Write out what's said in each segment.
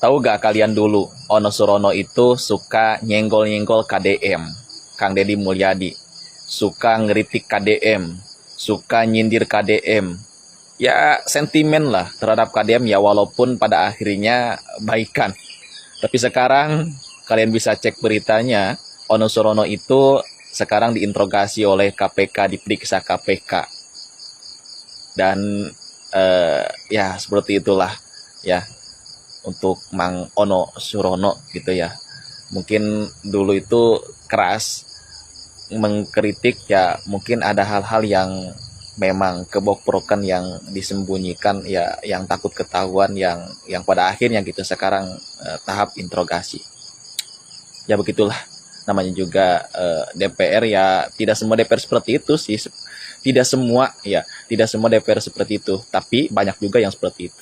Tahu gak kalian dulu, Ono Surono itu suka nyenggol-nyenggol KDM, Kang Deddy Mulyadi. Suka ngeritik KDM, suka nyindir KDM. Ya sentimen lah terhadap KDM ya, walaupun pada akhirnya baikan. Tapi sekarang kalian bisa cek beritanya, Ono Surono itu sekarang diinterogasi oleh KPK, diperiksa KPK. Dan ya seperti itulah ya untuk Mang Ono Surono gitu ya. Mungkin dulu itu keras mengkritik ya, mungkin ada hal-hal yang memang kebobrokan yang disembunyikan ya, yang takut ketahuan, yang pada akhirnya gitu sekarang tahap interogasi. Ya begitulah, namanya juga DPR ya, tidak semua DPR seperti itu sih. Tidak semua ya, tidak semua DPR seperti itu, tapi banyak juga yang seperti itu.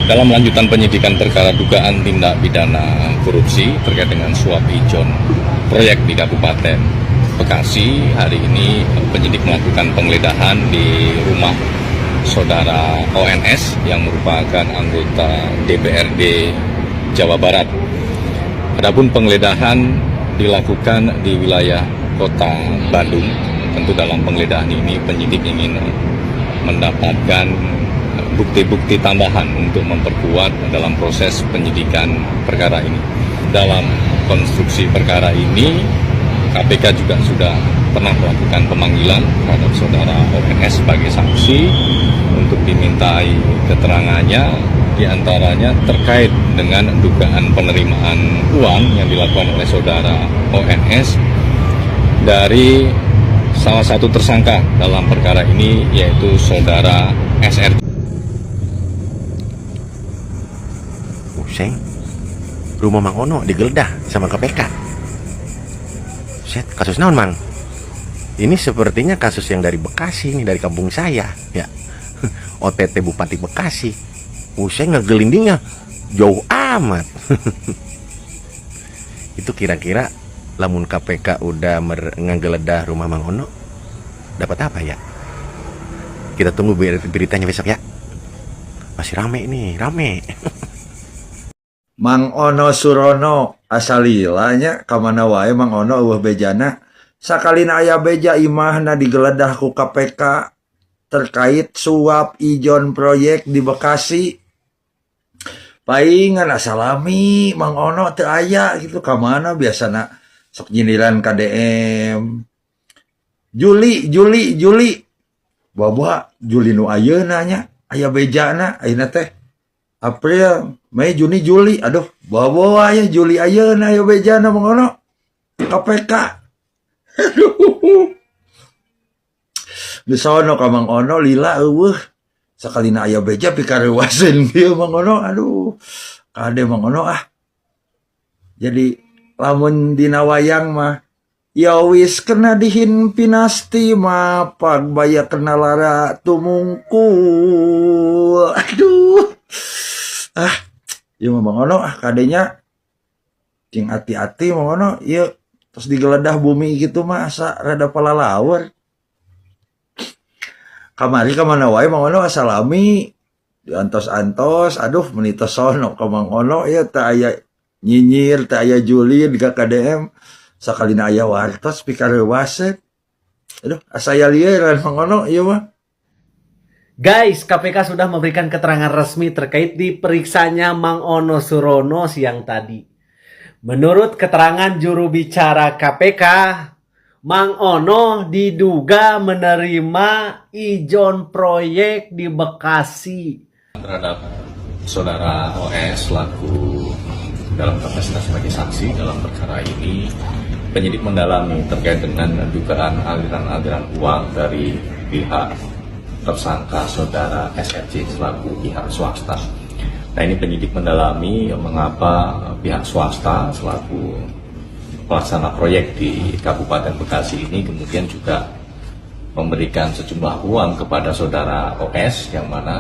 Dalam lanjutan penyidikan perkara dugaan tindak pidana korupsi terkait dengan suap ijon proyek di Kabupaten Bekasi, hari ini penyidik melakukan penggeledahan di rumah saudara ONS yang merupakan anggota DPRD Jawa Barat. Adapun penggeledahan dilakukan di wilayah Kota Bandung. Tentu dalam penggeledahan ini penyidik ingin mendapatkan bukti-bukti tambahan untuk memperkuat dalam proses penyidikan perkara ini. Dalam konstruksi perkara ini, KPK juga sudah pernah melakukan pemanggilan terhadap saudara ONS sebagai saksi untuk dimintai keterangannya, diantaranya terkait dengan dugaan penerimaan uang yang dilakukan oleh saudara ONS dari salah satu tersangka dalam perkara ini, yaitu saudara SR. Seng, rumah Mang Ono digeledah sama KPK. Set, kasus naon Mang? Ini sepertinya kasus yang dari Bekasi nih, dari kampung saya ya. OTT Bupati Bekasi. Saya ngegelindingnya jauh amat. Itu kira-kira lamun KPK udah ngegeledah rumah Mang Ono, dapat apa ya? Kita tunggu beritanya besok ya. Masih rame nih, rame. Mang Ono Surono asalilanya kamana wae Mang Ono eueuh bejana sakalina aya beja imahna digeledah ku KPK terkait suap ijon proyek di Bekasi. Paingan asalami Mang Ono teu aya gitu, kamana biasana sok nyindiran KDM. Juli bawa Juli nu ayeuna nya aya bejana ayeuna teh April, Mei, Juni, Juli. Aduh, bawa ya Juli ayeuna aya bejana Mang Ono KPK. Aduh. Di sono ka Mang Ono lila eueuh. Sakalina aya beja pikareuwaseun kieu Mang Ono. Aduh. Kade Mang Ono ah. Jadi lamun dina wayang mah ya wis kena dihin pinasti mah pagbaya kena lara tumungkul. Aduh. Ieu Mang Ono kadenya cing hati-hati Mang Ono ieu terus digeledah bumi gitu mah asa rada palalaweur. Kamari ka mana wae Mang Ono asalami diantos-antos, aduh menitos sono ka Mang Ono ieu teu aya nyinyir, teu aya julid ka KDM, sakalina aya wartos pikareuwaseun. Aduh asa aya lieuran Mang Ono ieu mah. Guys, KPK sudah memberikan keterangan resmi terkait diperiksanya Mang Ono Surono siang tadi. Menurut keterangan juru bicara KPK, Mang Ono diduga menerima ijon proyek di Bekasi. Terhadap saudara OS selaku dalam kapasitas sebagai saksi dalam perkara ini, penyidik mendalami terkait dengan dugaan aliran-aliran uang dari pihak tersangka saudara SRC selaku pihak swasta. Nah, ini penyidik mendalami mengapa pihak swasta selaku pelaksana proyek di Kabupaten Bekasi ini kemudian juga memberikan sejumlah uang kepada saudara OS yang mana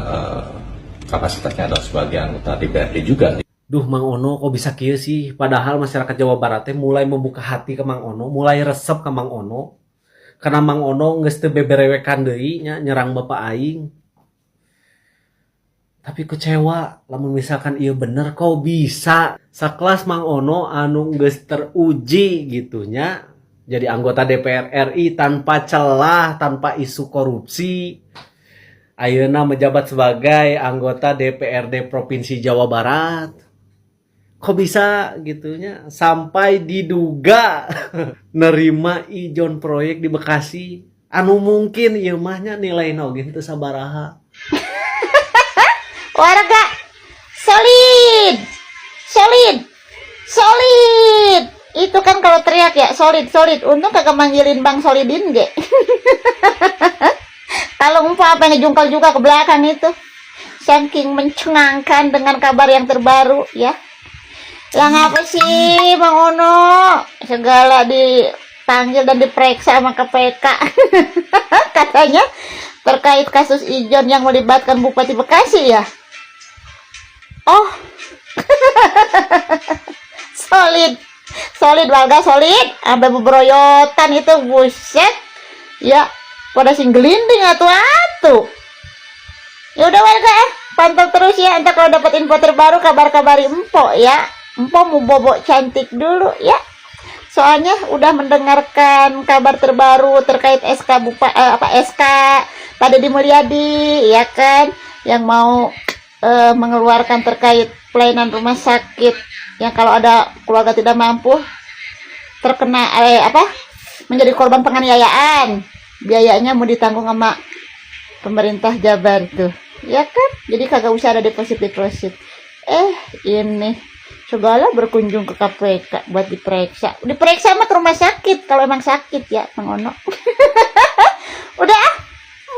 kapasitasnya adalah sebagai anggota DPRD juga. Duh, Mang Ono kok bisa kieu sih? Padahal masyarakat Jawa Barat mulai membuka hati ke Mang Ono, mulai resep ke Mang Ono. Karena Mang Ono geus teu beberewekan deui nya nyerang Bapak aing. Tapi Tapi kecewa, lamun misalkan iya bener kok bisa sakelas Mang Ono anu geus teruji gitunya jadi anggota DPR RI tanpa celah, tanpa isu korupsi. Ayeuna menjabat sebagai anggota DPRD Provinsi Jawa Barat. Kok bisa gitunya sampai diduga nerima ijon proyek di Bekasi. Anu mungkin ieu mahnya nilai oge teu sabaraha. Warga solid, solid, solid. Itu kan kalau teriak ya solid, solid. Untung kagak manggilin Bang Solidin ge. Kalau umpah apa ngejungkal juga ke belakang itu. Saking mencengangkan dengan kabar yang terbaru ya. Lah ngapa sih Bang Ono? Segala dipanggil dan diperiksa sama KPK. Katanya terkait kasus ijon yang melibatkan Bupati Bekasi ya. Oh. Solid. Solid warga solid. Sampai beberoyotan itu buset. Ya, pada sing gelinding atu-atu. Ya udah warga, pantau terus ya. Entar kalau dapat info terbaru kabar-kabari Empo ya. Empo mau bobok cantik dulu ya. Soalnya udah mendengarkan kabar terbaru terkait SK SK Pak Deddy Mulyadi ya kan, yang mau mengeluarkan terkait pelayanan rumah sakit yang kalau ada keluarga tidak mampu terkena menjadi korban penganiayaan, biayanya mau ditanggung sama pemerintah Jabar tuh ya kan, jadi kagak usah ada deposit. Ini segala berkunjung ke KPK buat diperiksa mah ke rumah sakit kalau emang sakit ya Bang Ono. Udah,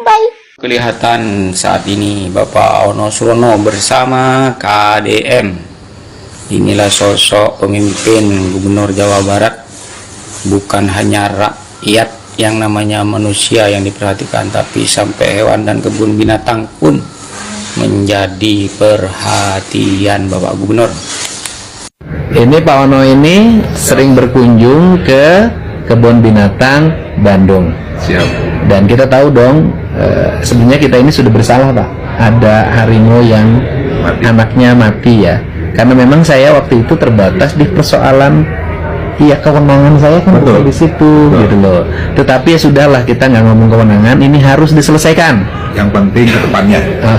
bye. Kelihatan saat ini Bapak Ono Surono bersama KDM. Inilah sosok pemimpin Gubernur Jawa Barat. Bukan hanya rakyat yang namanya manusia yang diperhatikan, tapi sampai hewan dan kebun binatang pun menjadi perhatian Bapak Gubernur. Ini Pak Ono ini sering berkunjung ke kebun binatang Bandung. Siap. Dan kita tahu dong, sebenarnya kita ini sudah bersalah Pak. Ada harimau yang anaknya mati ya. Karena memang saya waktu itu terbatas di persoalan kewenangan saya kan di situ gitu loh. Tetapi ya sudahlah, kita nggak ngomong kewenangan, ini harus diselesaikan. Yang penting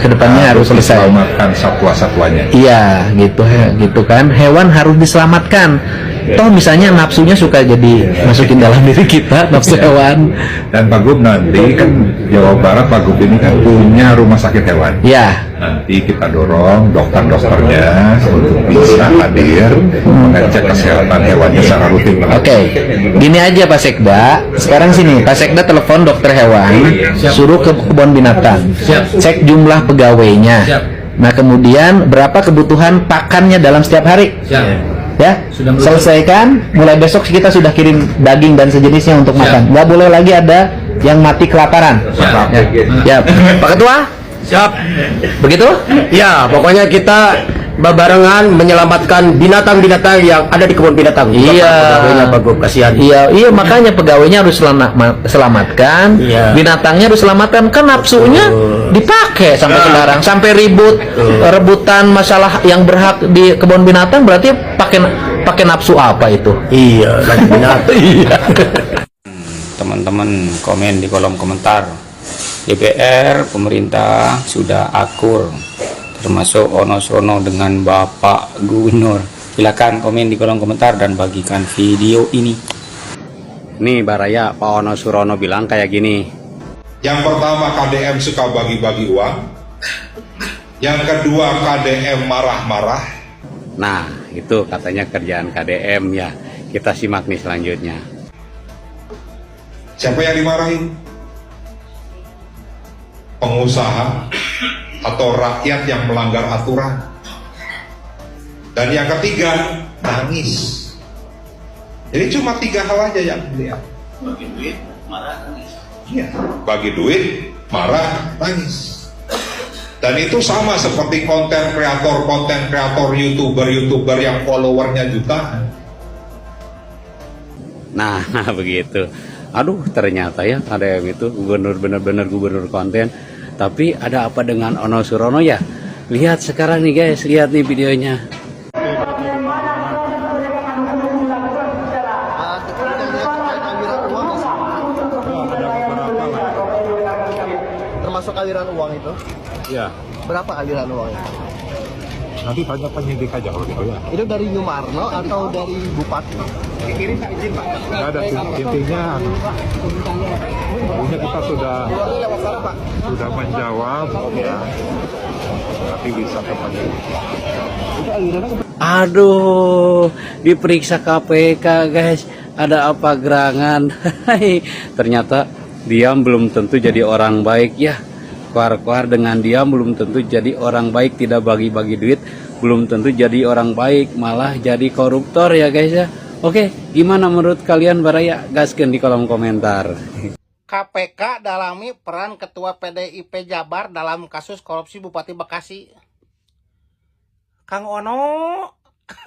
kedepannya harus selesai. Diselamatkan satwa-satwanya. Iya, gitu kan. Hewan harus diselamatkan. Toh misalnya nafsunya suka jadi masukin dalam diri kita, nafsu hewan. Dan Pak Gub nanti kan Jawa Barat, Pak Gub ini kan punya rumah sakit hewan. Ya. Nanti kita dorong dokter-dokternya untuk bisa hadir mengecek kesehatan hewannya secara rutin. Oke, gini aja Pak Sekda. Sekarang sini Pak Sekda telepon dokter hewan, suruh ke kebun binatang, cek jumlah pegawainya. Nah kemudian berapa kebutuhan pakannya dalam setiap hari. Ya, selesaikan. Mulai besok kita sudah kirim daging dan sejenisnya untuk makan. Nggak boleh lagi ada yang mati kelaparan. Ya, Pak Ketua. Siap. Begitu? Ya, pokoknya kita barengan menyelamatkan binatang-binatang yang ada di kebun binatang. Iya. Pegawainya Pak Gub, kasihan. Iya, makanya pegawainya harus selamatkan. Iya. Binatangnya harus selamatkan. Kan nafsunya dipakai sampai sekarang, sampai rebutan masalah yang berhak di kebun binatang, berarti pakai nafsu apa itu? Iya, lagi binatang. Iya. Teman-teman komen di kolom komentar. DPR, pemerintah sudah akur, termasuk Ono Surono dengan Bapak Gubernur. Silakan komen di kolom komentar dan bagikan video ini. Nih Baraya, Pak Ono Surono bilang kayak gini. Yang pertama, KDM suka bagi-bagi uang. Yang kedua, KDM marah-marah. Nah, itu katanya kerjaan KDM ya. Kita simak nih selanjutnya. Siapa yang dimarahin? Pengusaha atau rakyat yang melanggar aturan. Dan yang ketiga, nangis. Jadi cuma 3 hal aja yang dilihat. Bagi duit, marah, nangis. Iya, bagi duit, marah, nangis. Dan itu sama seperti konten kreator, YouTuber yang followernya jutaan. Nah, begitu. Aduh, ternyata ya KDM itu gubernur, bener-bener gubernur konten. Tapi ada apa dengan Ono Surono ya? Lihat sekarang nih guys, lihat nih videonya. Termasuk aliran uang itu? Ya, Berapa aliran uangnya? nanti tanya penyidik aja kalau gitu ya. Itu dari Yumarno atau dari Bupati? Nggak ada intinya kita sudah menjawab ya. Tapi bisa ke penyidik. Aduh, diperiksa KPK guys. Ada apa gerangan? Ternyata diam belum tentu jadi orang baik ya. Keluar-keluar dengan diam belum tentu jadi orang baik, tidak bagi-bagi duit belum tentu jadi orang baik, malah jadi koruptor ya guys ya. Oke, gimana menurut kalian Baraya? Gaskeun di kolom komentar. KPK dalami peran Ketua PDIP Jabar dalam kasus korupsi Bupati Bekasi. Kang Ono,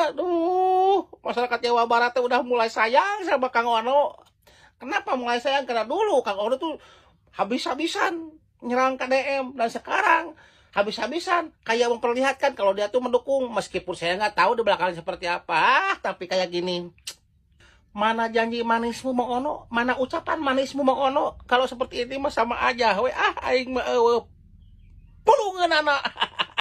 aduh, masyarakat Jawa Barat udah mulai sayang sama Kang Ono. Kenapa mulai sayang? Karena dulu Kang Ono tuh habis-habisan nyerang KDM, dan sekarang habis-habisan kayak memperlihatkan kalau dia tuh mendukung, meskipun saya nggak tahu di belakangnya seperti apa, tapi kayak gini. Mana janji manismu Mang Ono, mana ucapan manismu Mang Ono, kalau seperti ini mah sama aja we aing mah pulungeun anak.